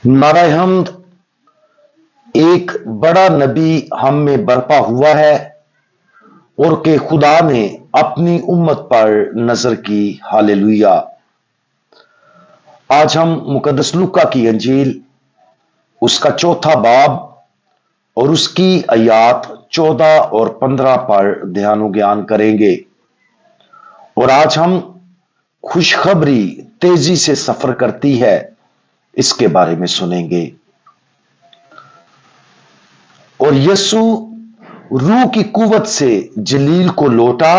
नाराय हमद। एक बड़ा नबी हम में बरपा हुआ है और के खुदा ने अपनी उम्मत पर नजर की। हालेलुया। आज हम मुकद्दस लूका की अंजील उसका चौथा बाब और उसकी आयात 14 और 15 पर ध्यान ज्ञान करेंगे। और आज हम खुशखबरी तेजी से सफर करती है इसके बारे में सुनेंगे। और यीशु रूह की कुवत से जलील को लौटा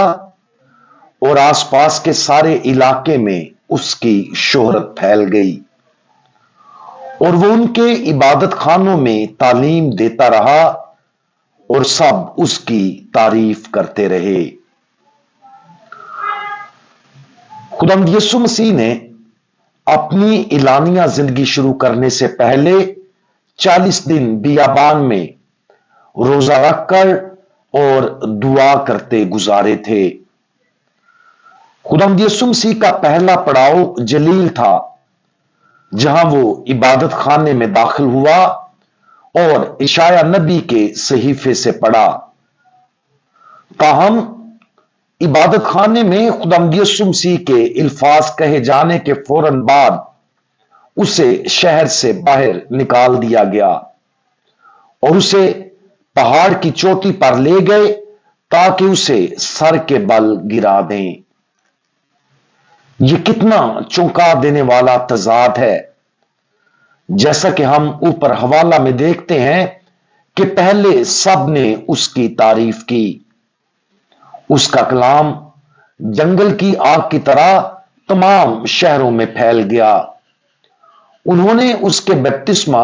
और आसपास के सारे इलाके में उसकी शोहरत फैल गई और वो उनके इबादत खानों में तालीम देता रहा और सब उसकी तारीफ करते रहे। खुदावंद यीशु मसीह ने अपनी इलानिया जिंदगी शुरू करने से पहले 40 दिन बियाबान में रोजा रखकर और दुआ करते गुजारे थे। खुदावंद यीशु मसीह का पहला पड़ाव जलील था, जहां वो इबादत खाने में दाखिल हुआ और इशाया नबी के सहीफे से पढ़ा। ताहम इबादत खाने में खुदावंद यीशु मसीह के इल्फाज कहे जाने के फौरन बाद उसे शहर से बाहर निकाल दिया गया और उसे पहाड़ की चोटी पर ले गए ताकि उसे सर के बल गिरा दें। यह कितना चौंका देने वाला तजाद है। जैसा कि हम ऊपर हवाला में देखते हैं कि पहले सब ने उसकी तारीफ की। उसका कलाम जंगल की आग की तरह तमाम शहरों में फैल गया। उन्होंने उसके बपतिस्मा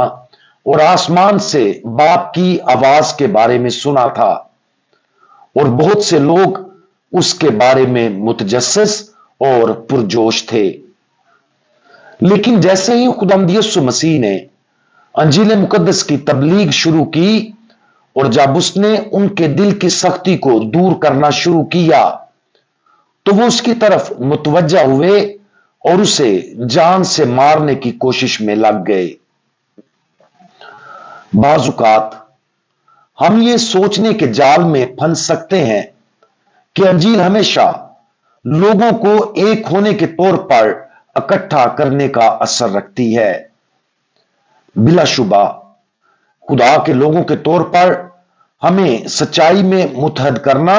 और आसमान से बाप की आवाज के बारे में सुना था और बहुत से लोग उसके बारे में मुतजस्सिस और पुरजोश थे। लेकिन जैसे ही खुदावंद यीशु मसीह ने अंजील मुकद्दस की तबलीग शुरू की और जब उसने उनके दिल की सख्ती को दूर करना शुरू किया तो वो उसकी तरफ मुतवज्जा हुए और उसे जान से मारने की कोशिश में लग गए। बाजुकात हम ये सोचने के जाल में फंस सकते हैं कि अंजील हमेशा लोगों को एक होने के तौर पर इकट्ठा करने का असर रखती है। बिलाशुबा खुदा के लोगों के तौर पर हमें सच्चाई में मुतहद करना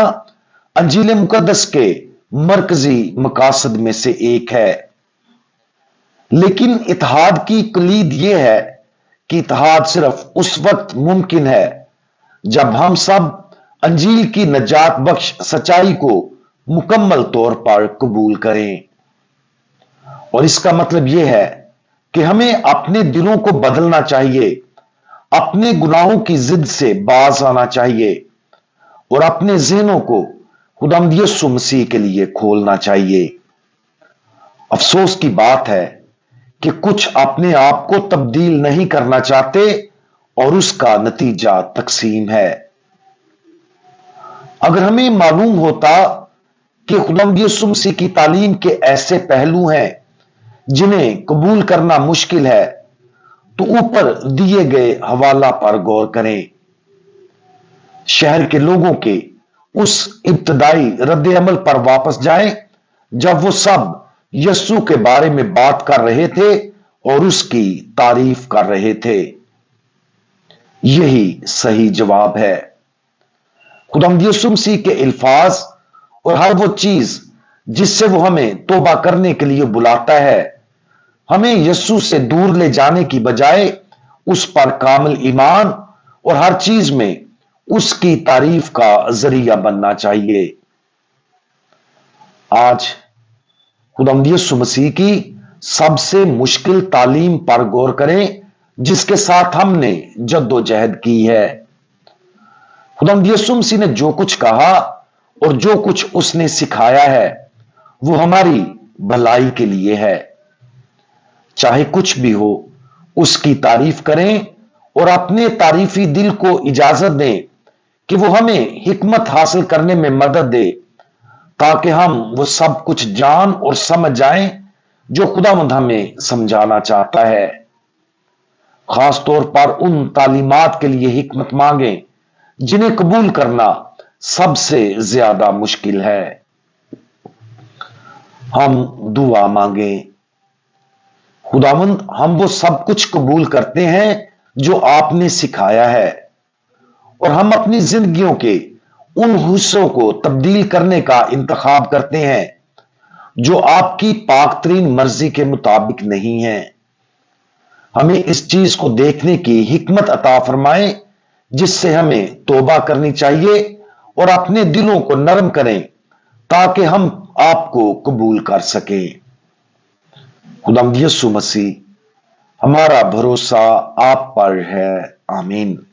अंजील मुकद्दस के मरकजी मकासद में से एक है। लेकिन इत्तेहाद की कलीद यह है कि इत्तेहाद सिर्फ उस वक्त मुमकिन है जब हम सब अंजील की नजात बख्श सच्चाई को मुकम्मल तौर पर कबूल करें। और इसका मतलब यह है कि हमें अपने दिलों को बदलना चाहिए, अपने गुनाहों की जिद से बाज आना चाहिए और अपने ज़हनों को खुदावंद यीशु मसीह के लिए खोलना चाहिए। अफसोस की बात है कि कुछ अपने आप को तब्दील नहीं करना चाहते और उसका नतीजा तकसीम है। अगर हमें मालूम होता कि खुदावंद यीशु मसीह की तालीम के ऐसे पहलू हैं जिन्हें कबूल करना मुश्किल है, तो ऊपर दिए गए हवाला पर गौर करें। शहर के लोगों के उस इब्तदाई रद्द अमल पर वापस जाएं जब वो सब यीशु के बारे में बात कर रहे थे और उसकी तारीफ कर रहे थे। यही सही जवाब है। खुदावंद यीशु मसीह के अल्फाज और हर वो चीज जिससे वो हमें तौबा करने के लिए बुलाता है, हमें यीशु से दूर ले जाने की बजाय उस पर कामिल ईमान और हर चीज में उसकी तारीफ का जरिया बनना चाहिए। आज खुदावंद यीशु मसीह की सबसे मुश्किल तालीम पर गौर करें जिसके साथ हमने जद्दोजहद की है। खुदावंद यीशु मसीह ने जो कुछ कहा और जो कुछ उसने सिखाया है वो हमारी भलाई के लिए है। चाहे कुछ भी हो, उसकी तारीफ करें और अपने तारीफी दिल को इजाजत दें कि वो हमें हिकमत हासिल करने में मदद दे ताकि हम वो सब कुछ जान और समझ जाएं जो खुदावंद हमें समझाना चाहता है। खास तौर पर उन तालीमात के लिए हिकमत मांगें जिन्हें कबूल करना सबसे ज्यादा मुश्किल है। हम दुआ मांगे। खुदावंद, हम वो सब कुछ कबूल करते हैं जो आपने सिखाया है, और हम अपनी जिंदगियों के उन हिस्सों को तब्दील करने का इंतखाब करते हैं जो आपकी पाकतरीन मर्जी के मुताबिक नहीं है। हमें इस चीज को देखने की हिकमत अता फरमाएं जिससे हमें तौबा करनी चाहिए, और अपने दिलों को नरम करें ताकि हम आपको कबूल कर सकें। खुदावंद यीशु मसीह, हमारा भरोसा आप पर है। आमीन।